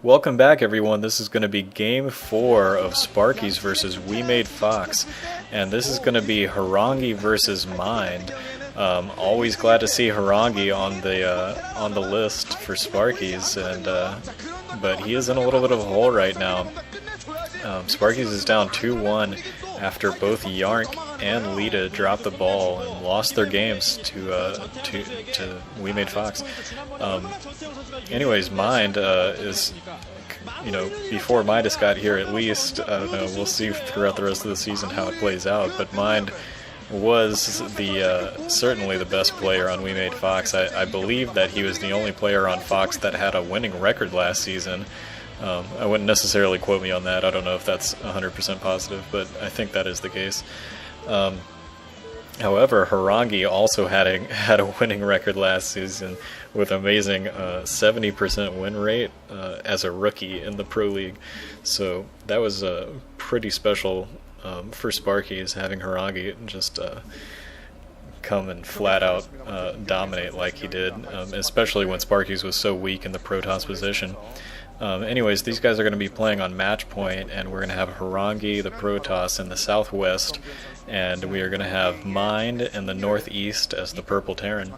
Welcome back, everyone. This is going to be Game 4 of Sparkyz versus WeMade Fox, and this is going to be Horang2 versus Mind. Always glad to see Horang2 on the list for Sparkyz, but he is in a little bit of a hole right now. Sparkyz is down 2-1 after both Yarnk and Lita dropped the ball and lost their games to WeMade Fox. Anyways, Mind is, before Midas got here at least, I don't know, we'll see throughout the rest of the season how it plays out, but Mind was certainly the best player on WeMade Fox. I believe that he was the only player on Fox that had a winning record last season. I wouldn't necessarily quote me on that. I don't know if that's 100% positive, but I think that is the case. However, Horang2 also had a winning record last season with amazing 70% win rate as a rookie in the Proleague. So that was pretty special for Sparkyz, having Horang2 just come and flat out dominate like he did, especially when Sparkyz was so weak in the Protoss position. Anyways, these guys are going to be playing on match point, and we're going to have Horang2, the Protoss, in the southwest, and we are going to have Mind in the northeast as the purple Terran.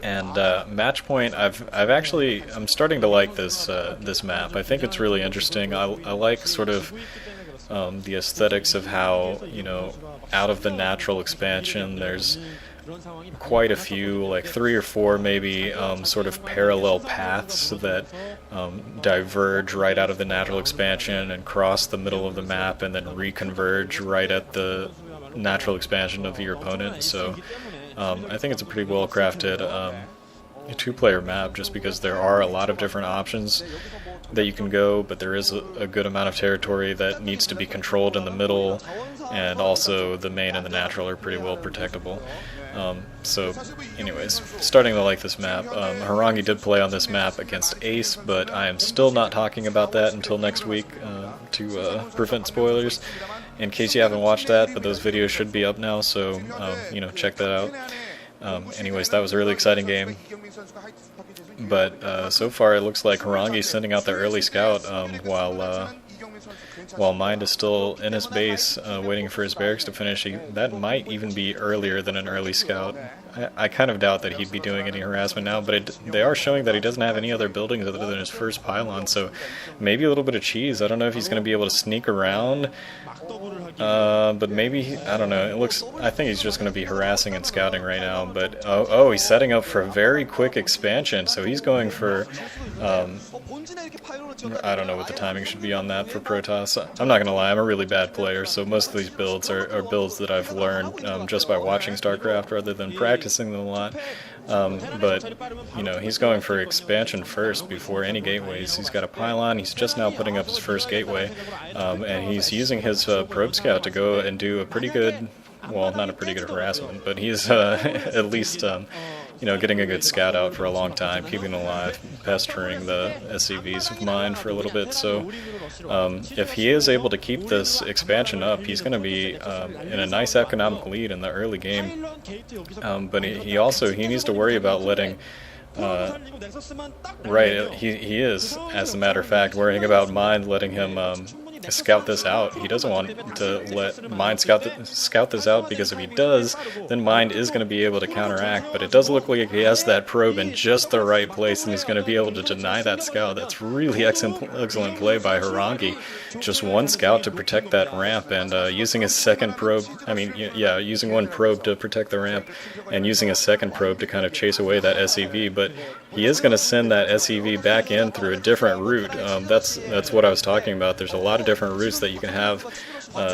And match point, I'm starting to like this map. I think it's really interesting. I like sort of the aesthetics of how, out of the natural expansion, there's quite a few, like 3 or 4 maybe, sort of parallel paths that diverge right out of the natural expansion and cross the middle of the map and then reconverge right at the natural expansion of your opponent. So I think it's a pretty well crafted two-player map, just because there are a lot of different options that you can go, but there is a good amount of territory that needs to be controlled in the middle, and also the main and the natural are pretty well protectable. So anyways, starting to like this map. Horang2 did play on this map against Ace, but I am still not talking about that until next week to prevent spoilers, in case you haven't watched that, but those videos should be up now, so check that out. Anyways, that was a really exciting game, but so far it looks like Horang2 sending out the early scout while Mind is still in his base waiting for his barracks to finish. That might even be earlier than an early scout. I kind of doubt that he'd be doing any harassment now, but they are showing that he doesn't have any other buildings other than his first pylon, so maybe a little bit of cheese. I don't know if he's going to be able to sneak around, but maybe, I don't know. I think he's just going to be harassing and scouting right now, but oh, he's setting up for a very quick expansion, so he's going for, I don't know what the timing should be on that for Protoss. I'm not going to lie, I'm a really bad player, so most of these builds are builds that I've learned just by watching StarCraft rather than practicing them a lot. But he's going for expansion first before any gateways. He's got a pylon, he's just now putting up his first gateway, and he's using his probe scout to go and do a pretty good, well, not a pretty good harassment, but he's at least getting a good scout out for a long time, keeping them alive, pestering the SCVs of Mind for a little bit. So if he is able to keep this expansion up, he's going to be in a nice economic lead in the early game. But he needs to worry about letting he is, as a matter of fact, worrying about Mind letting him scout this out. He doesn't want to let Mind scout this out, because if he does, then Mind is going to be able to counteract. But it does look like he has that probe in just the right place, and he's going to be able to deny that scout. That's really excellent play by Horang2. Just one scout to protect that ramp, and using his second probe, using one probe to protect the ramp, and using a second probe to kind of chase away that SCV. But he is going to send that SCV back in through a different route. That's what I was talking about. There's a lot of different routes that you can have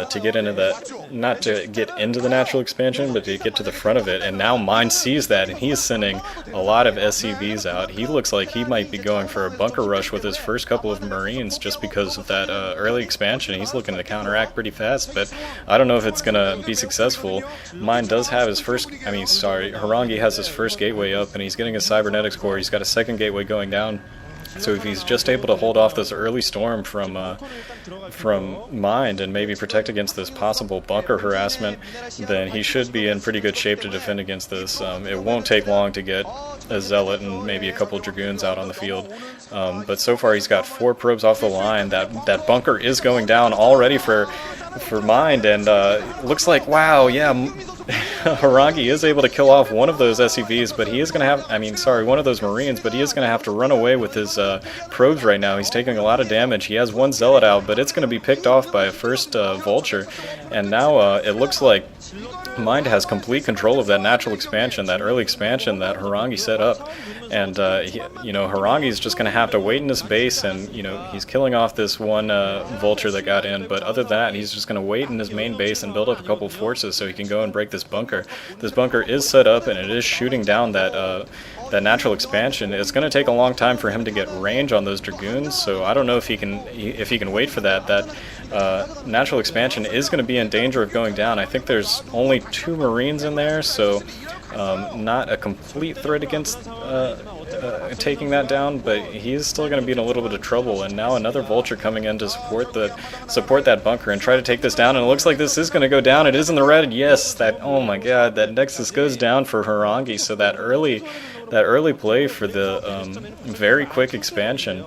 to get into that, not to get into the natural expansion, but to get to the front of it. And now Mind sees that, and he is sending a lot of SCVs out. He looks like he might be going for a bunker rush with his first couple of Marines, just because of that early expansion. He's looking to counteract pretty fast, but I don't know if it's going to be successful. Mind does have his Horang2 has his first gateway up, and he's getting a cybernetics core. He's got a second gateway going down. So if he's just able to hold off this early storm from Mind and maybe protect against this possible bunker harassment, then he should be in pretty good shape to defend against this. It won't take long to get a Zealot and maybe a couple Dragoons out on the field. But so far he's got 4 probes off the line. That bunker is going down already for Mind, and looks like, wow, yeah, Horang2 is able to kill off one of those SCVs, but he is going to have, one of those Marines, but he is going to have to run away with his probes right now. He's taking a lot of damage. He has 1 Zealot out, but it's going to be picked off by a first Vulture, and now it looks like Mind has complete control of that natural expansion, that early expansion that Horang2 set up, and Horang2 is just going to have to wait in his base, and he's killing off this one Vulture that got in, but other than that, he's just going to wait in his main base and build up a couple forces so he can go and break this bunker. This bunker is set up, and it is shooting down that natural expansion. It's going to take a long time for him to get range on those Dragoons, so I don't know if he can wait for that. That natural expansion is going to be in danger of going down. I think there's only 2 Marines in there, so not a complete threat against taking that down, but he's still going to be in a little bit of trouble. And now another Vulture coming in to support that bunker and try to take this down, and it looks like this is going to go down. It is in the red. Yes, oh my god, that Nexus goes down for Horang2, so that early play for the very quick expansion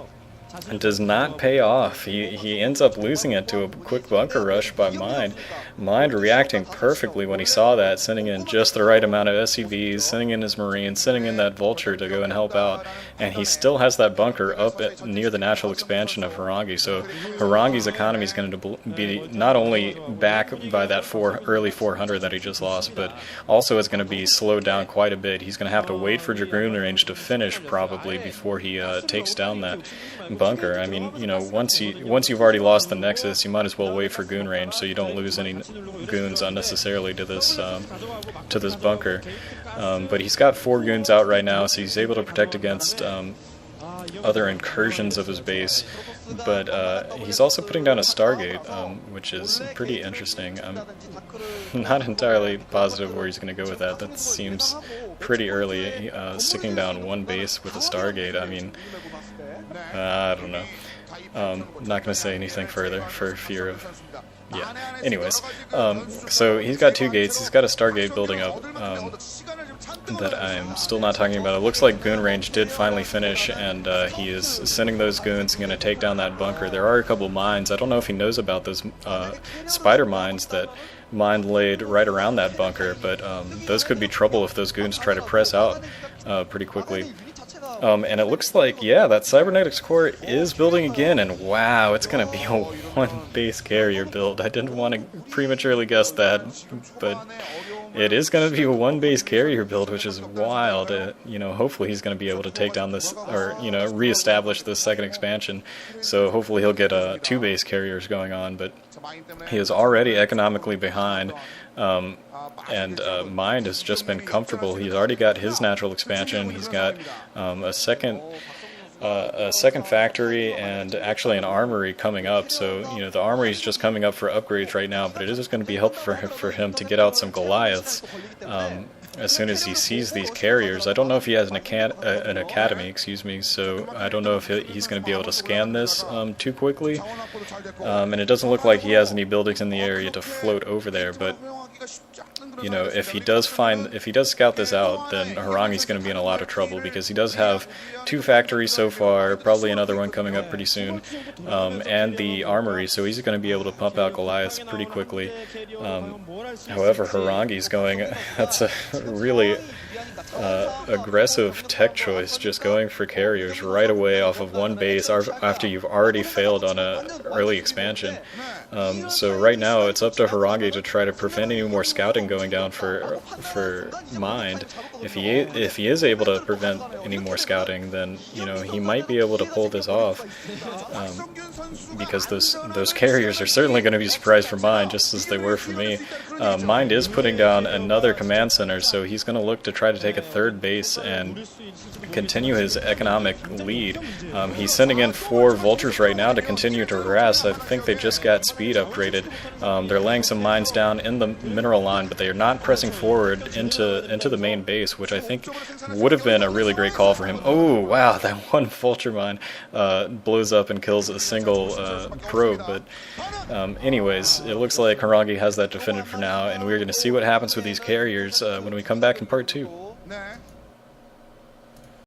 does not pay off. He ends up losing it to a quick bunker rush by Mind. Mind reacting perfectly when he saw that, sending in just the right amount of SCVs, sending in his Marines, sending in that Vulture to go and help out, and he still has that bunker up near the natural expansion of Horang2. So Horang2's economy is going to be not only back by that early 400 that he just lost, but also is going to be slowed down quite a bit. He's going to have to wait for Dragoon range to finish probably before he takes down that bunker. I mean, once you've already lost the Nexus, you might as well wait for goon range so you don't lose any goons unnecessarily to this bunker. But he's got 4 goons out right now, so he's able to protect against other incursions of his base. But he's also putting down a Stargate, which is pretty interesting. I'm not entirely positive where he's going to go with that. That seems pretty early, sticking down 1 base with a Stargate. I mean, I don't know. I'm not going to say anything further for fear of... Yeah. Anyways, so he's got 2 gates. He's got a Stargate building up that I'm still not talking about. It looks like goon range did finally finish, and he is sending those goons and going to take down that bunker. There are a couple mines. I don't know if he knows about those spider mines that Mind laid right around that bunker, but those could be trouble if those goons try to press out pretty quickly. And it looks like, yeah, that Cybernetics core is building again, and wow, it's going to be a 1 base carrier build. I didn't want to prematurely guess that, but it is going to be a 1 base carrier build, which is wild. Hopefully he's going to be able to take down this, or, reestablish this second expansion, so hopefully he'll get 2 base carriers going on, but he is already economically behind. And Mind has just been comfortable. He's already got his natural expansion. He's got a second factory and actually an armory coming up. So the armory is just coming up for upgrades right now, but it is just going to be helpful for him to get out some Goliaths as soon as he sees these carriers. I don't know if he has an academy, excuse me, so I don't know if he's going to be able to scan this too quickly. And it doesn't look like he has any buildings in the area to float over there, but if he does scout this out, then Horang2's going to be in a lot of trouble, because he does have 2 factories so far, probably another one coming up pretty soon, and the armory, so he's going to be able to pump out Goliaths pretty quickly. However, Horang2's going, that's a really aggressive tech choice, just going for carriers right away off of 1 base after you've already failed on an early expansion. So right now it's up to Horang2 to try to prevent any more scouting going down for Mind. If he is able to prevent any more scouting, then he might be able to pull this off, because those carriers are certainly going to be a surprise for Mind, just as they were for me. Mind is putting down another command center, so he's going to look to try to take a 3rd base and continue his economic lead. He's sending in 4 Vultures right now to continue to harass. I think they just got speed upgraded. They're laying some mines down in the mineral line, but they're not pressing forward into the main base, which I think would have been a really great call for him. Oh wow, that one Vulture Mine blows up and kills a single probe. But anyways, it looks like Horang2 has that defended for now, and we're going to see what happens with these carriers when we come back in part 2.